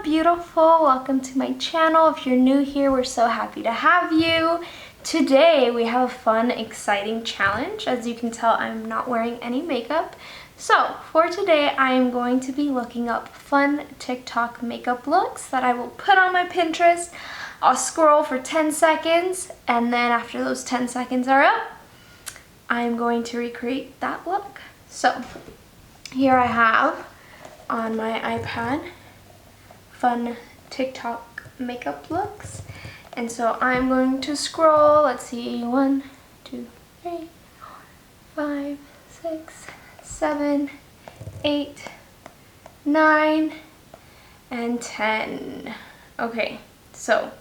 beautiful. Welcome to my channel. If you're new here, we're so happy to have you. Today we have a fun, exciting challenge. As you can tell, I'm not wearing any makeup. So for today, I am going to be looking up fun TikTok makeup looks that I will put on my Pinterest. I'll scroll for 10 seconds, and then after those 10 seconds are up, I'm going to recreate that look. So here I have on my iPad fun TikTok makeup looks, and so I'm going to scroll. Let's see, 1, 2, 3, 4, 5, 6, 7, 8, 9, and 10. Okay, so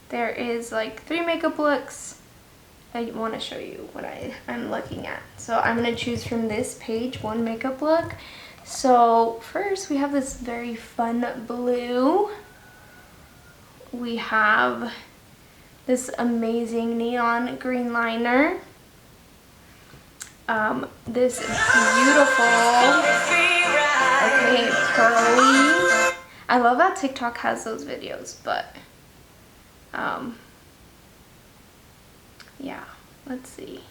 there is like 3 makeup looks. I want to show you what I'm looking at. So I'm going to choose from this page 1 makeup look. So first we have this very fun blue. We have this amazing neon green liner. This beautiful, okay, pearly. I love that TikTok has those videos, but yeah, let's see.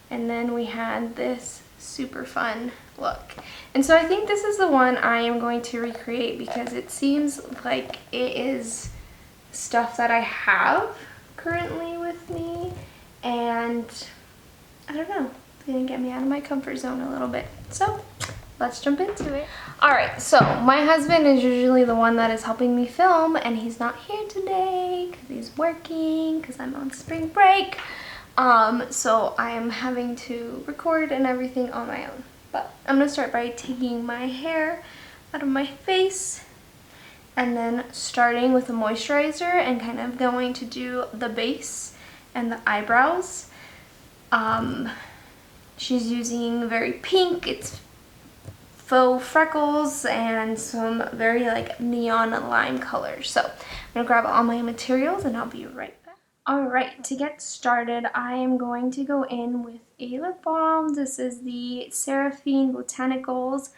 And then we had this super fun look. And so I think this is the one I am going to recreate because it seems like it is stuff that I have currently with me, and I don't know, it's gonna get me out of my comfort zone a little bit. So let's jump into it. Alright, so my husband is usually the one that is helping me film, and he's not here today because he's working, because I'm on spring break. So I am having to record and everything on my own. But I'm going to start by taking my hair out of my face and then starting with a moisturizer and kind of going to do the base and the eyebrows. She's using very pink, it's Faux Freckles and some very like neon lime colors. So I'm going to grab all my materials and I'll be right back. Alright, to get started, I am going to go in with a lip balm. This is the Seraphine Botanicals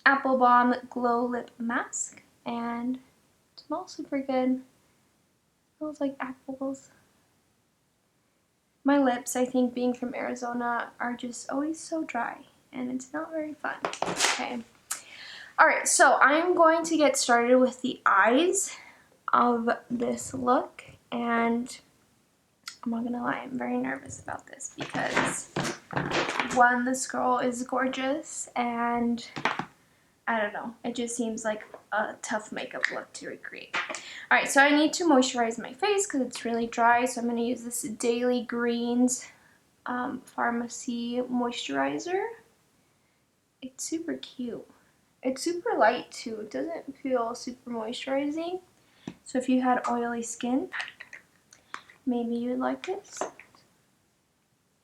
Apple Balm Glow Lip Mask, and it smells super good. It smells like apples. My lips, I think being from Arizona, are just always so dry, and it's not very fun. Okay. Alright, so I'm going to get started with the eyes of this look, and I'm not gonna lie, I'm very nervous about this because one, this girl is gorgeous, and I don't know, it just seems like a tough makeup look to recreate. Alright, so I need to moisturize my face because it's really dry, so I'm going to use this Daily Greens Pharmacy Moisturizer. It's super cute. It's super light too, it doesn't feel super moisturizing, so if you had oily skin, maybe you'd like this.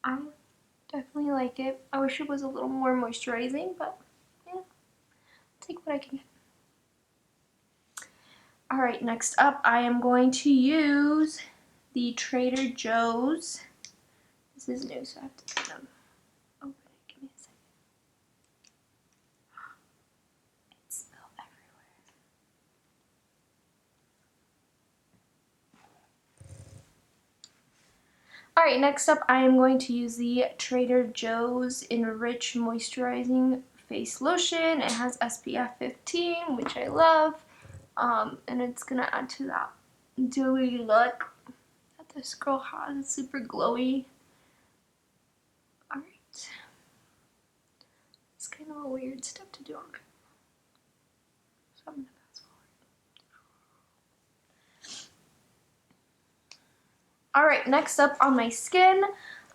I definitely like it. I wish it was a little more moisturizing, but yeah, I'll take what I can get. Alright, next up I am going to use the Trader Joe's. This is new, so I have to kind of open it. Give me a second. It spilled everywhere. Alright, next up I am going to use the Trader Joe's Enrich Moisturizing Face Lotion. It has SPF 15, which I love, and it's going to add to that dewy look that this girl has. It's super glowy. Alright. It's kind of a weird step to do on camera, so I'm going to fast forward. Alright, next up on my skin,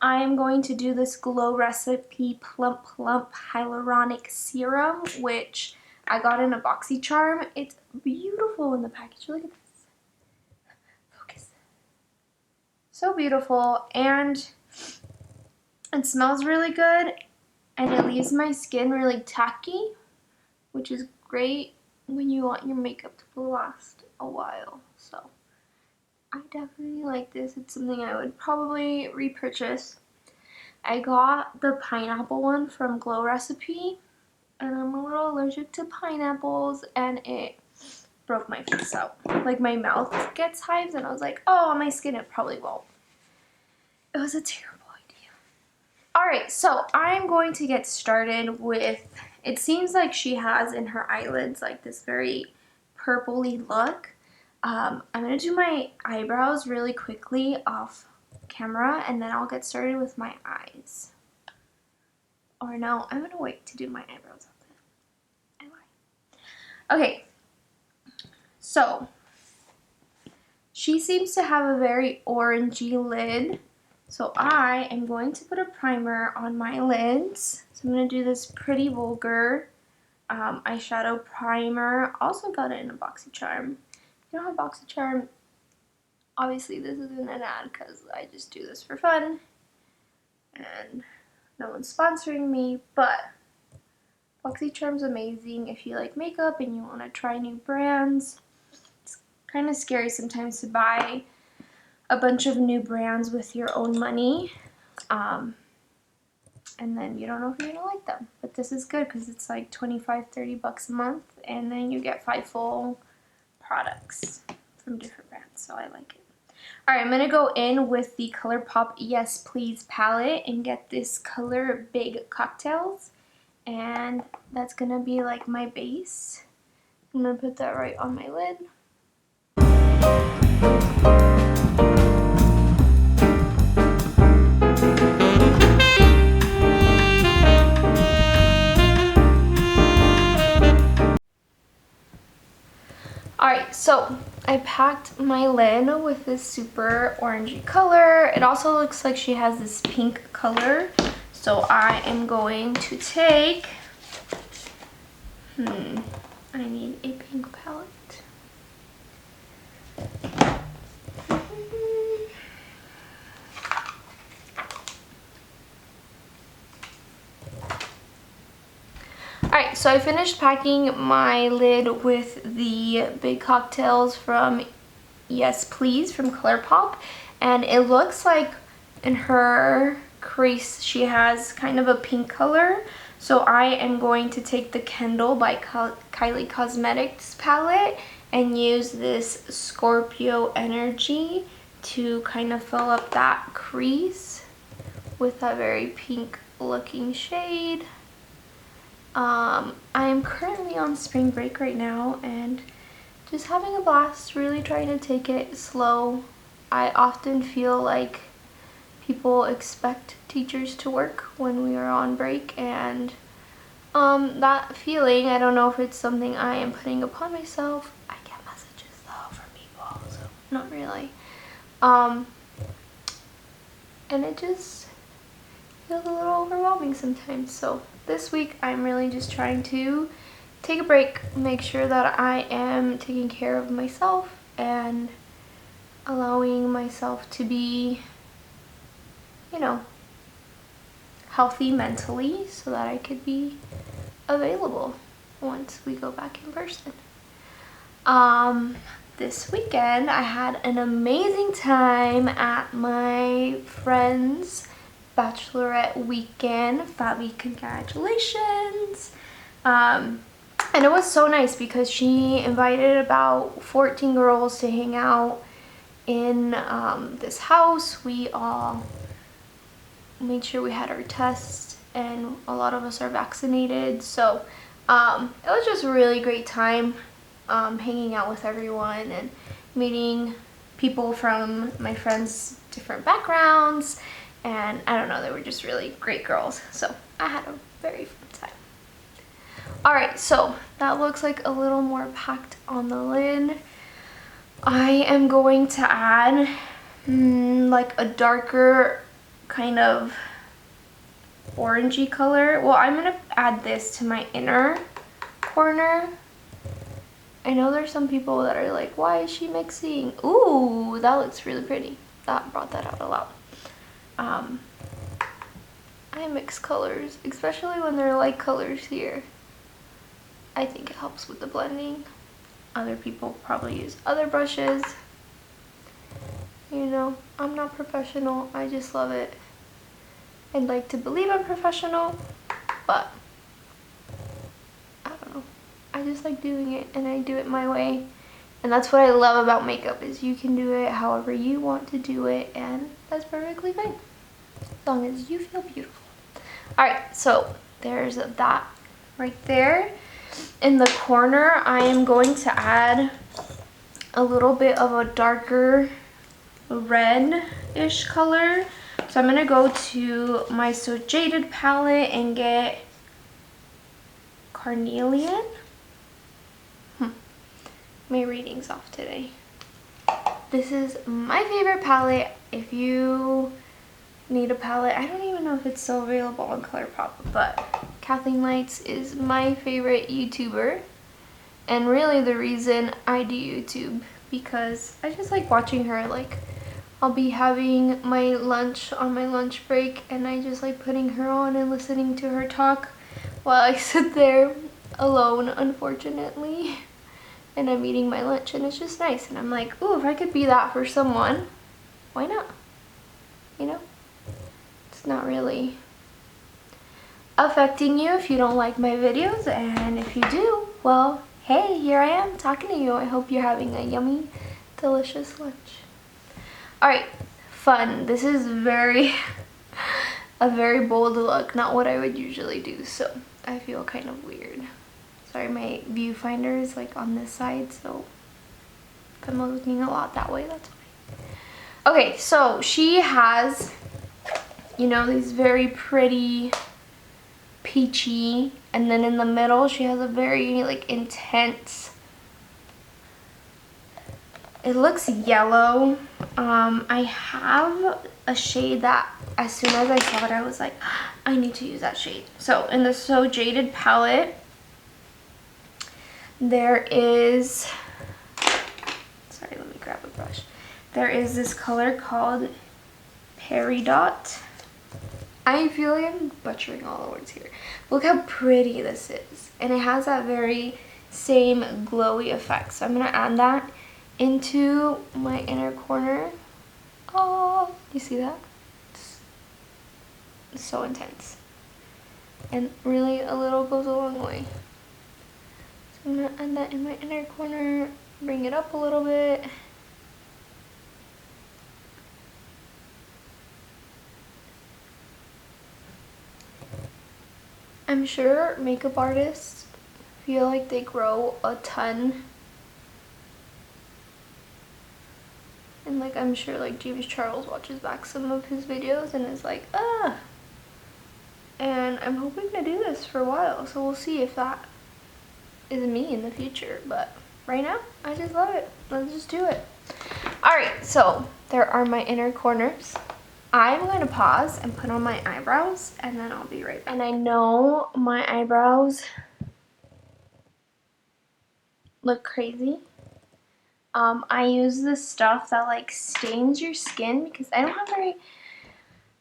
I am going to do this Glow Recipe Plump Hyaluronic Serum, which I got in a BoxyCharm. It's beautiful in the package. Look at this. Focus. So beautiful, and it smells really good, and it leaves my skin really tacky, which is great when you want your makeup to last a while. So I definitely like this. It's something I would probably repurchase. I got the pineapple one from Glow Recipe, and I'm a little allergic to pineapples, and it broke my face out. Like my mouth gets hives and I was like, oh, on my skin it probably won't. It was a terrible idea. Alright, so I'm going to get started with, it seems like she has in her eyelids like this very purpley look. I'm going to do my eyebrows really quickly off camera and then I'll get started with my eyes. Or no, I'm going to wait to do my eyebrows up then. I lied. Okay, so she seems to have a very orangey lid. So I am going to put a primer on my lids. So I'm going to do this Pretty Vulgar eyeshadow primer. Also got it in a BoxyCharm. If you don't have BoxyCharm, obviously this isn't an ad because I just do this for fun. And no one's sponsoring me, but BoxyCharm's amazing if you like makeup and you want to try new brands. It's kind of scary sometimes to buy a bunch of new brands with your own money, and then you don't know if you're gonna like them. But this is good because it's like 25-30 bucks a month, and then you get 5 full products from different brands, so I like it. Alright, I'm gonna go in with the ColourPop Yes Please palette and get this color Big Cocktails, and that's gonna be like my base. I'm gonna put that right on my lid. Alright, so I packed my lid with this super orangey color. It also looks like she has this pink color. So I am going to take, I need a pink palette. Alright, so I finished packing my lid with the Big Cocktails from Yes Please from ColourPop, and it looks like in her crease she has kind of a pink color. So I am going to take the Kendall by Kylie Cosmetics palette and use this Scorpio Energy to kind of fill up that crease with that very pink looking shade. I am currently on spring break right now and just having a blast, really trying to take it slow. I often feel like people expect teachers to work when we are on break, and that feeling, I don't know if it's something I am putting upon myself. I get messages though from people, so not really. And it just feels a little overwhelming sometimes. So this week I'm really just trying to take a break, make sure that I am taking care of myself and allowing myself to be, you know, healthy mentally so that I could be available once we go back in person. This weekend I had an amazing time at my friend's bachelorette weekend. Fabi, congratulations. And it was so nice because she invited about 14 girls to hang out in this house. We all made sure we had our tests and a lot of us are vaccinated. So it was just a really great time hanging out with everyone and meeting people from my friends' different backgrounds. And I don't know, they were just really great girls. So I had a very fun time. Alright, so that looks like a little more packed on the lid. I am going to add like a darker kind of orangey color. Well, I'm going to add this to my inner corner. I know there's some people that are like, why is she mixing? Ooh, that looks really pretty. That brought that out a lot. I mix colors, especially when they're light colors here. I think it helps with the blending. Other people probably use other brushes. You know, I'm not professional. I just love it. I'd like to believe I'm professional, but I don't know. I just like doing it, and I do it my way. And that's what I love about makeup, is you can do it however you want to do it, and that's perfectly fine, as long as you feel beautiful. Alright, so there's that right there. In the corner, I am going to add a little bit of a darker red-ish color. So I'm going to go to my So Jaded palette and get Carnelian. My reading's off today. This is my favorite palette. If you need a palette, I don't even know if it's still available on ColourPop, but Kathleen Lights is my favorite YouTuber, and really the reason I do YouTube, because I just like watching her. Like, I'll be having my lunch on my lunch break, and I just like putting her on and listening to her talk while I sit there alone, unfortunately, and I'm eating my lunch, and it's just nice. And I'm like, ooh, if I could be that for someone, why not? You know? It's not really affecting you if you don't like my videos, and if you do, well, hey, here I am talking to you. I hope you're having a yummy, delicious lunch. Alright, fun. This is a very bold look, not what I would usually do, so I feel kind of weird. Sorry, my viewfinder is like on this side, so if I'm looking a lot that way, that's why. Okay, so she has, you know, these very pretty peachy, and then in the middle she has a very like intense, it looks yellow. I have a shade that as soon as I saw it, I was like, I need to use that shade. So in the So Jaded palette, there is, sorry, let me grab a brush. There is this color called Peridot. I feel like I'm butchering all the words here. Look how pretty this is. And it has that very same glowy effect. So I'm going to add that into my inner corner. Oh, you see that? It's so intense. And really, a little goes a long way. So I'm going to add that in my inner corner, bring it up a little bit. I'm sure makeup artists feel like they grow a ton. And like, I'm sure like James Charles watches back some of his videos and is like, ah. And I'm hoping to do this for a while, so we'll see if that is me in the future. But right now, I just love it. Let's just do it. Alright, so there are my inner corners. I'm going to pause and put on my eyebrows, and then I'll be right back. And I know my eyebrows look crazy. I use this stuff that like stains your skin because I don't have very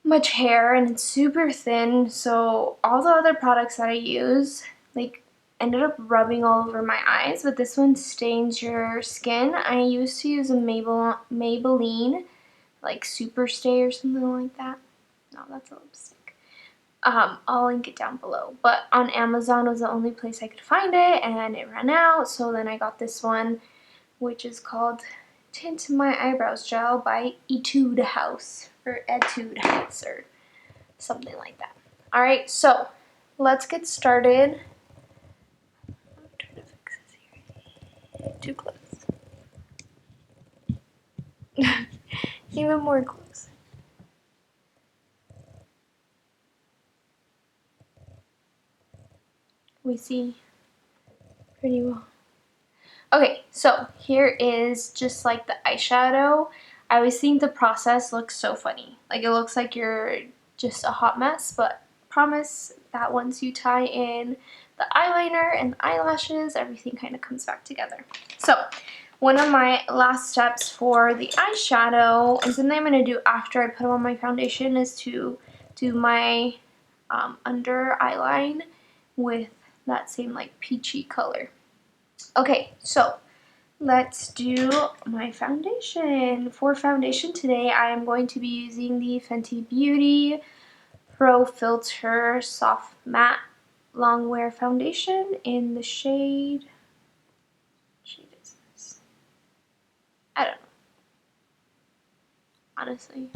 much hair and it's super thin, so all the other products that I use like ended up rubbing all over my eyes, but this one stains your skin. I used to use a Maybelline like Super Stay or something like that. No, that's a lipstick. I'll link it down below, but on Amazon was the only place I could find it, and it ran out, so then I got this one, which is called Tint My Eyebrows Gel by Etude House, or Etude House, or something like that. Alright, so let's get started. I'm trying to fix this here. Too close. Even more close. We see pretty well. Okay, so here is just like the eyeshadow. I always think the process looks so funny. Like, it looks like you're just a hot mess, but promise that once you tie in the eyeliner and the eyelashes, everything kind of comes back together. So one of my last steps for the eyeshadow, and something I'm going to do after I put on my foundation, is to do my under eyeline with that same like peachy color. Okay, so let's do my foundation. For foundation today, I am going to be using the Fenty Beauty Pro Filter Soft Matte long wear foundation in the shade is this? I don't know. Honestly.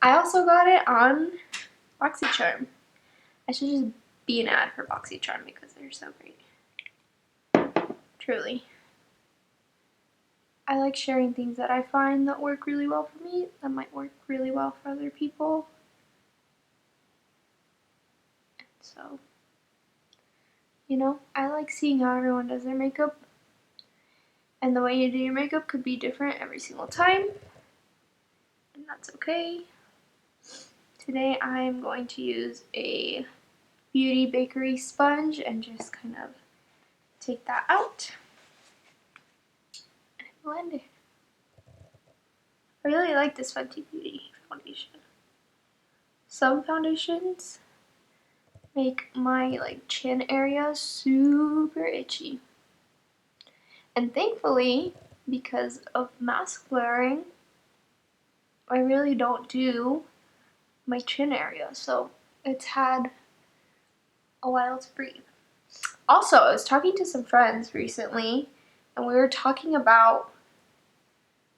I also got it on BoxyCharm. I should just be an ad for BoxyCharm because they're so great. Truly. I like sharing things that I find that work really well for me that might work really well for other people. And so, you know, I like seeing how everyone does their makeup. And the way you do your makeup could be different every single time. And that's okay. Today I'm going to use a Beauty Bakery sponge and just kind of take that out and blend it. I really like this Fenty Beauty foundation. Some foundations make my like chin area super itchy. And thankfully, because of mask wearing, I really don't do my chin area, so it's had a while to breathe. Also, I was talking to some friends recently, and we were talking about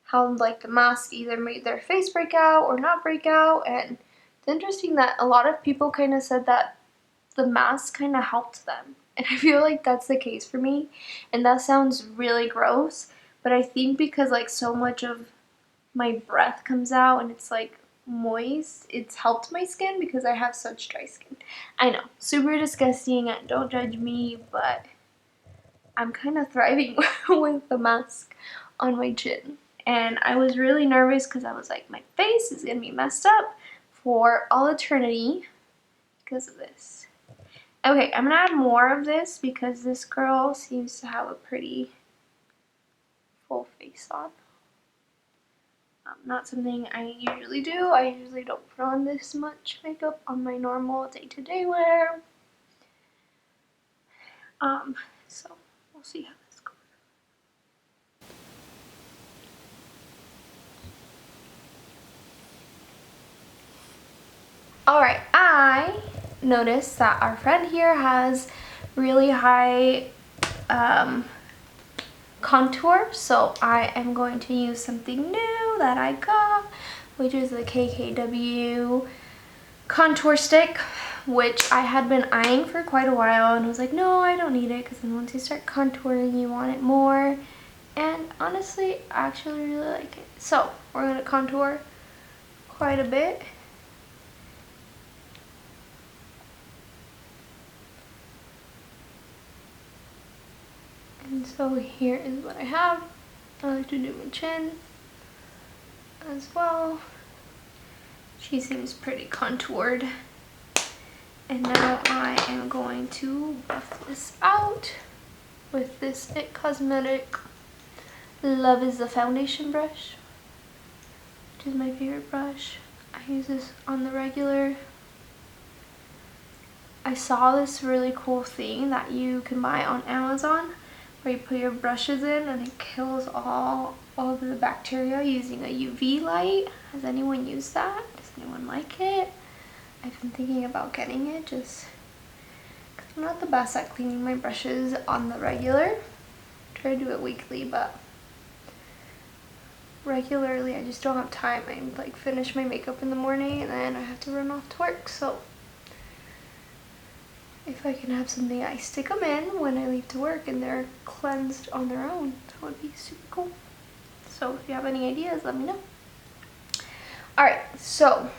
how like the mask either made their face break out or not break out, and it's interesting that a lot of people kind of said that the mask kind of helped them. And I feel like that's the case for me. And that sounds really gross, but I think because like so much of my breath comes out and it's like moist, it's helped my skin because I have such dry skin. I know, super disgusting, don't judge me, but I'm kind of thriving with the mask on my chin. And I was really nervous because I was like, my face is gonna be messed up for all eternity because of this. Okay, I'm gonna add more of this because this girl seems to have a pretty full face on. Not something I usually do. I usually don't put on this much makeup on my normal day-to-day wear. So we'll see how this goes. Alright, I noticed that our friend here has really high contour, so I am going to use something new that I got, which is the KKW contour stick, which I had been eyeing for quite a while and was like, no, I don't need it, because then once you start contouring you want it more, and honestly I actually really like it. So we're going to contour quite a bit. And so here is what I have. I like to do my chin as well. She seems pretty contoured. And now I am going to buff this out with this IT Cosmetic Love is the Foundation brush, which is my favorite brush. I use this on the regular. I saw this really cool thing that you can buy on Amazon where you put your brushes in and it kills all of the bacteria using a UV light. Has anyone used that? Does anyone like it? I've been thinking about getting it just because I'm not the best at cleaning my brushes on the regular. I try to do it weekly, but regularly I just don't have time. I like finish my makeup in the morning and then I have to run off to work, so if I can have something I stick them in when I leave to work and they're cleansed on their own, that would be super cool. So if you have any ideas, let me know. Alright, so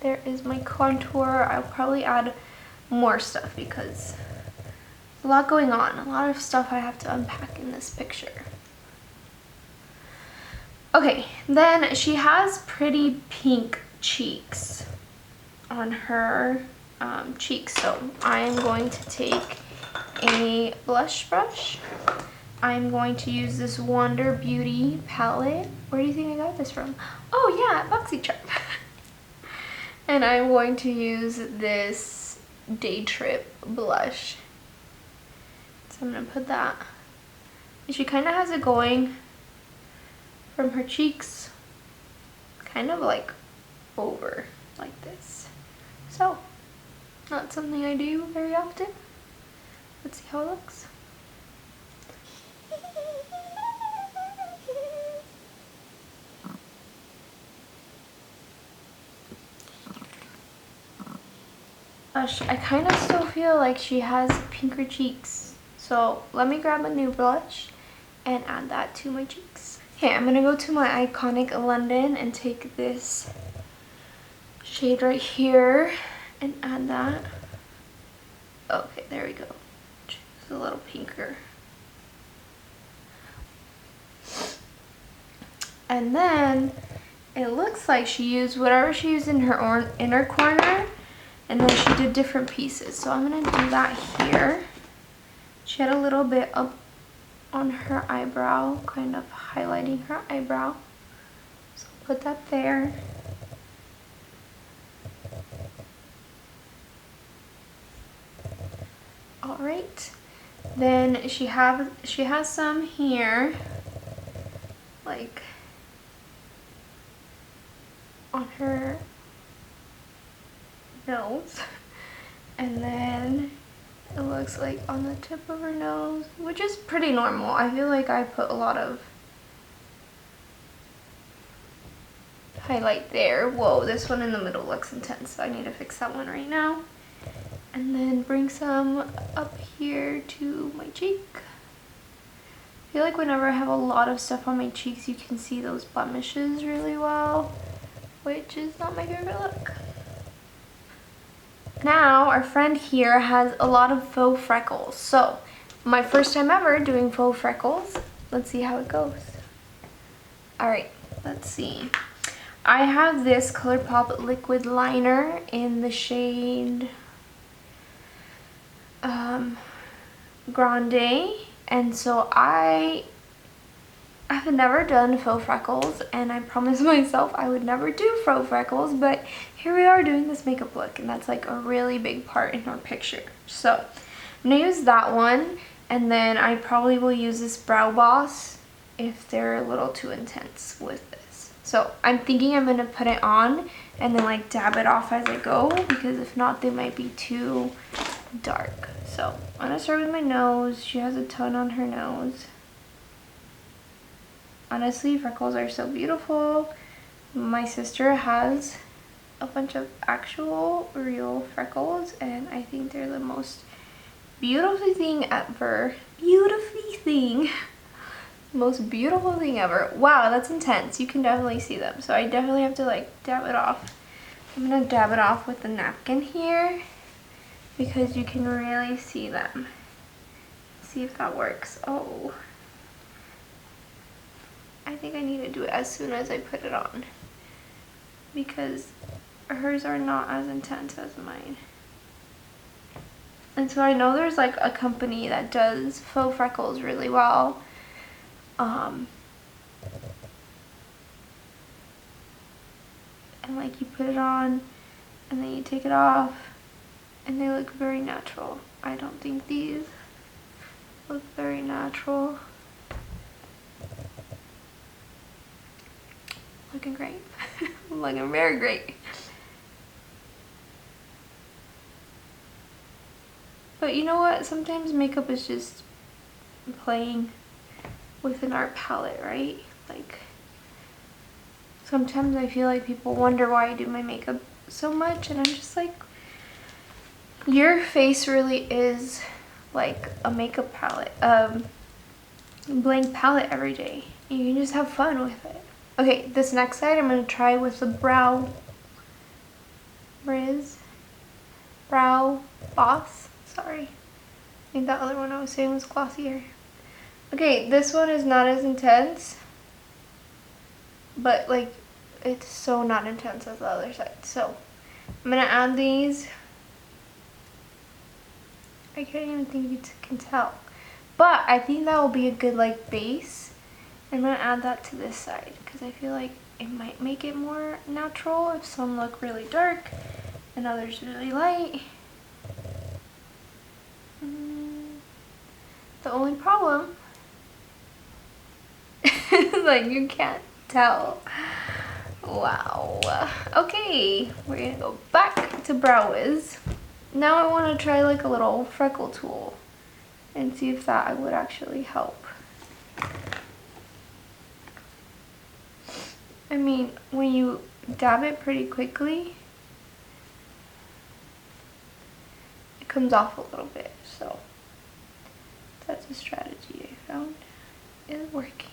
there is my contour. I'll probably add more stuff because there's a lot going on. A lot of stuff I have to unpack in this picture. Okay, then she has pretty pink cheeks on her cheeks, so I'm going to take a blush brush. I'm going to use this Wonder Beauty palette. Where do you think I got this from? Oh yeah, at BoxyCharm. And I'm going to use this Day Trip blush. So I'm gonna put that. And she kind of has it going from her cheeks, kind of like over like this. So Not something I do very often. Let's see how it looks. I kind of still feel like she has pinker cheeks. So let me grab a new blush and add that to my cheeks. Okay, I'm gonna go to my Iconic London and take this shade right here and add that. Okay, there we go. Just a little pinker. And then it looks like she used whatever she used in her inner corner, and then she did different pieces. So I'm gonna do that here. She had a little bit up on her eyebrow, kind of highlighting her eyebrow. So put that there. All right. Then she has some here, like on her nose, and then it looks like on the tip of her nose, which is pretty normal. I feel like I put a lot of highlight there. Whoa, this one in the middle looks intense, so I need to fix that one right now. And then bring some up here to my cheek. I feel like whenever I have a lot of stuff on my cheeks, you can see those blemishes really well, which is not my favorite look. Now, our friend here has a lot of faux freckles. So, my first time ever doing faux freckles. Let's see how it goes. Alright, let's see. I have this ColourPop liquid liner in the shade Grande. And so I have never done faux freckles, and I promised myself I would never do faux freckles, but here we are doing this makeup look, and that's like a really big part in our picture. So I'm gonna use that one, and then I probably will use this Brow Boss if they're a little too intense with this. So I'm thinking I'm gonna put it on and then like dab it off as I go, because if not they might be too dark. So I'm gonna start with my nose. She has a ton on her nose. Honestly, freckles are so beautiful. My sister has a bunch of actual real freckles, and I think they're the most beautiful thing ever. Most beautiful thing ever. Wow, that's intense. You can definitely see them. So I definitely have to like dab it off. I'm gonna dab it off with the napkin here because you can really see them. See if that works. Oh. I think I need to do it as soon as I put it on, because hers are not as intense as mine. And so I know there's like a company that does faux freckles really well. And like you put it on and then you take it off and they look very natural. I don't think these look very natural. Looking great. Looking very great. But you know what? Sometimes makeup is just playing with an art palette, right? Like, sometimes I feel like people wonder why I do my makeup so much, and I'm just like, your face really is like a makeup palette, blank palette every day. You can just have fun with it. Okay, this next side I'm going to try with the Brow Boss. Sorry. I think that other one I was saying was glossier. Okay, this one is not as intense, but like it's so not intense as the other side. So I'm going to add these. I can't even think you can tell. But I think that will be a good like base. I'm going to add that to this side because I feel like it might make it more natural if some look really dark and others really light. The only problem is like you can't tell. Wow. Okay, we're going to go back to Brow Wiz. now I want to try like a little freckle tool and see if that would actually help. I mean, when you dab it pretty quickly, it comes off a little bit, so that's a strategy I found is working.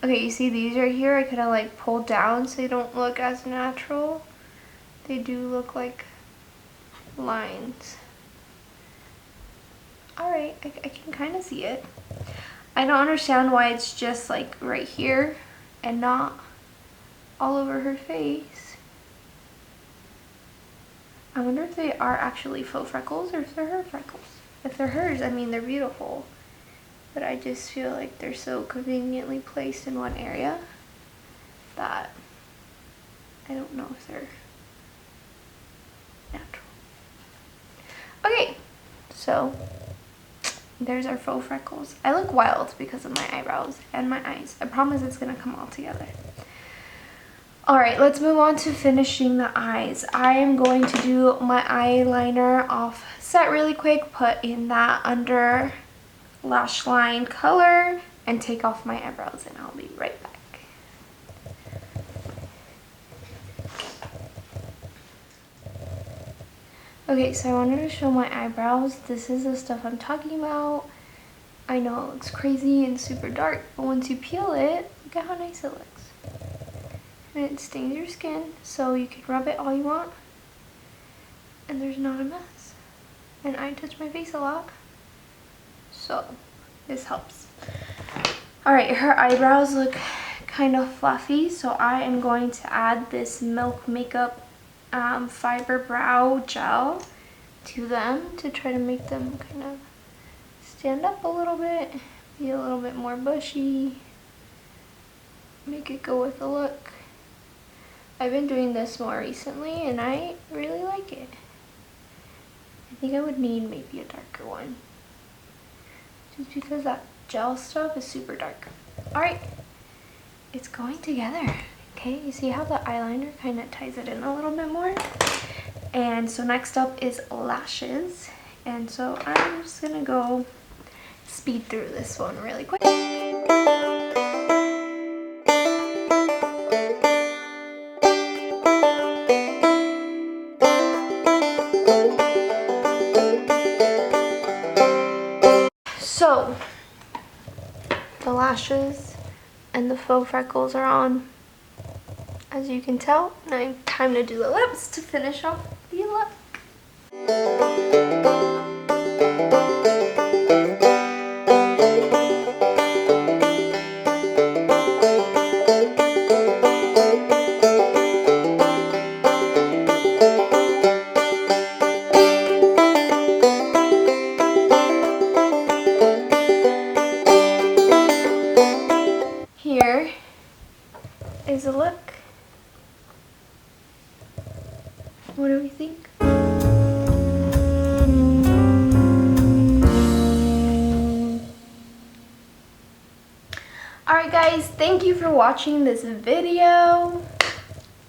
Okay, you see these right here? I kind of like pulled down so they don't look as natural. They do look like lines. Alright, I can kind of see it. I don't understand why it's just like right here and not all over her face. I wonder if they are actually faux freckles or if they're her freckles. If they're hers, I mean, they're beautiful. But I just feel like they're so conveniently placed in one area that I don't know if they're natural. Okay, so there's our faux freckles. I look wild because of my eyebrows and my eyes. I promise it's gonna come all together. Alright, let's move on to finishing the eyes. I am going to do my eyeliner offset really quick, put in that under lash line color, and take off my eyebrows, and I'll be right back. Okay, so I wanted to show my eyebrows. This is the stuff I'm talking about. I know it looks crazy and super dark, but once you peel it, look at how nice it looks. And it stains your skin, so you can rub it all you want, and there's not a mess. And I touch my face a lot, so this helps. Alright, her eyebrows look kind of fluffy, so I am going to add this Milk Makeup Fiber Brow Gel to them to try to make them kind of stand up a little bit, be a little bit more bushy, make it go with the look. I've been doing this more recently and I really like it. I think I would need maybe a darker one, just because that gel stuff is super dark. Alright, it's going together. Okay, you see how the eyeliner kind of ties it in a little bit more? And so next up is lashes. And so I'm just gonna go speed through this one really quick. So the lashes and the faux freckles are on, as you can tell. Now time to do the lips to finish off the look. Here is a look. What do we think? Alright guys, thank you for watching this video.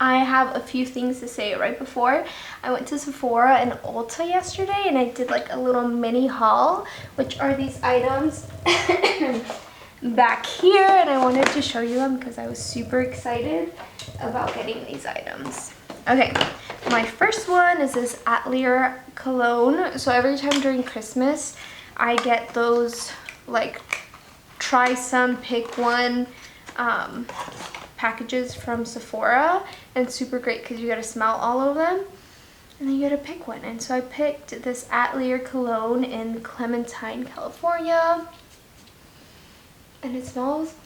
I have a few things to say right before. I went to Sephora and Ulta yesterday and I did like a little mini haul, which are these items back here, and I wanted to show you them because I was super excited about getting these items. Okay, my first one is this Atelier cologne. So every time during Christmas, I get those like try some, pick one packages from Sephora, and it's super great because you get to smell all of them and then you get to pick one. And so I picked this Atelier cologne in Clementine, California, and it smells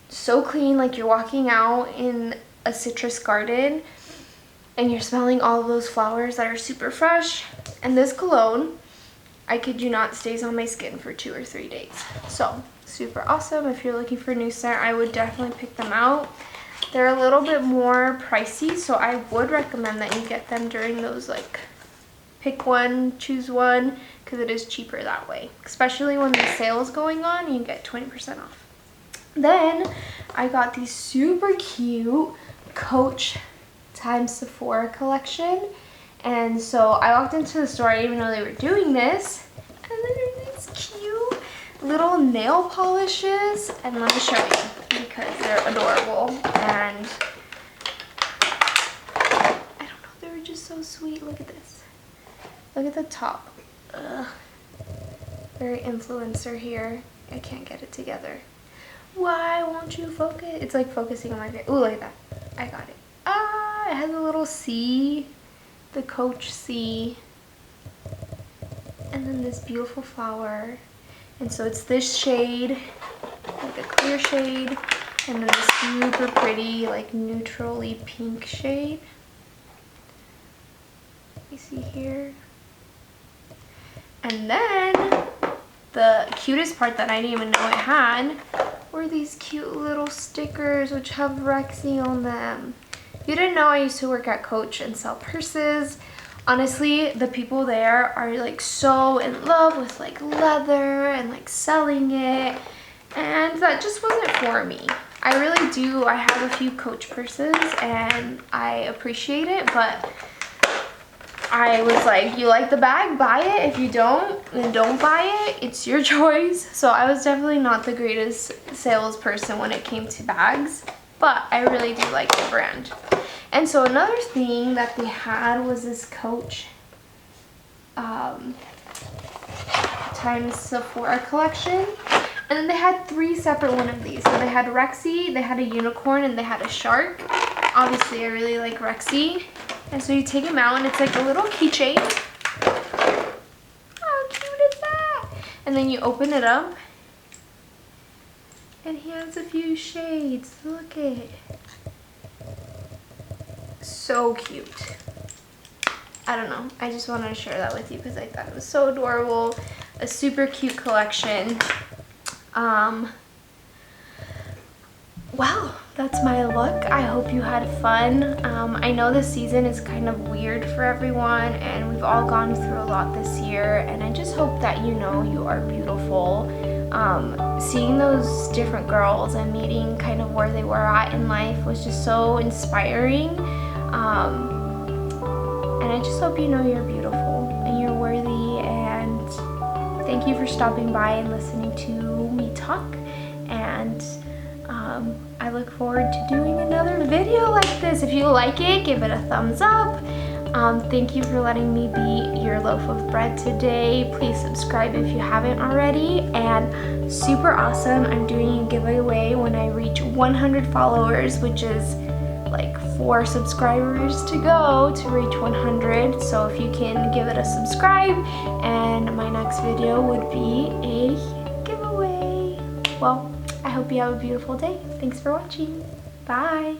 so clean, like you're walking out in a citrus garden and you're smelling all of those flowers that are super fresh. And this cologne, I kid you not, stays on my skin for 2 or 3 days. So super awesome. If you're looking for a new scent, I would definitely pick them out. They're a little bit more pricey, so I would recommend that you get them during those like pick one, choose one, because it is cheaper that way. Especially when the sale is going on, you can get 20% off. Then I got these super cute Coach times Sephora collection. And so I walked into the store, I didn't even know they were doing this. And then there's these cute little nail polishes. And let me show you because they're adorable. And I don't know, they were just so sweet. Look at this. Look at the top. Ugh. Very influencer here. I can't get it together. Why won't you focus? It's like focusing on my face. Ooh, look at that. I got it. Ah, it has a little C. The Coach C. And then this beautiful flower. And so it's this shade, like a clear shade. And then this super pretty, like neutrally pink shade. You see here. And then the cutest part that I didn't even know it had were these cute little stickers which have Rexy on them. If you didn't know, I used to work at Coach and sell purses. Honestly, the people there are like so in love with like leather and like selling it, and that just wasn't for me. I really do. I have a few Coach purses and I appreciate it, but I was like, you like the bag, buy it. If you don't, then don't buy it. It's your choice. So I was definitely not the greatest salesperson when it came to bags, but I really do like the brand. And so another thing that they had was this Coach times Sephora collection. And then they had 3 separate one of these. So they had Rexy, they had a unicorn, and they had a shark. Obviously, I really like Rexy. And so you take them out and it's like a little keychain. How cute is that? And then you open it up. And he has a few shades. Look at it. So cute. I don't know. I just wanted to share that with you because I thought it was so adorable. A super cute collection. Well, that's my look. I hope you had fun. I know this season is kind of weird for everyone and we've all gone through a lot this year, and I just hope that you know you are beautiful. Seeing those different girls and meeting kind of where they were at in life was just so inspiring. And I just hope you know you're beautiful and you're worthy, and thank you for stopping by and listening to me talk. And I look forward to doing another video like this. If you like it, give it a thumbs up. Thank you for letting me be your loaf of bread today. Please subscribe if you haven't already. And super awesome, I'm doing a giveaway when I reach 100 followers, which is like 4 subscribers to go to reach 100. So if you can give it a subscribe, and my next video would be a giveaway. Well, I hope you have a beautiful day. Thanks for watching. Bye.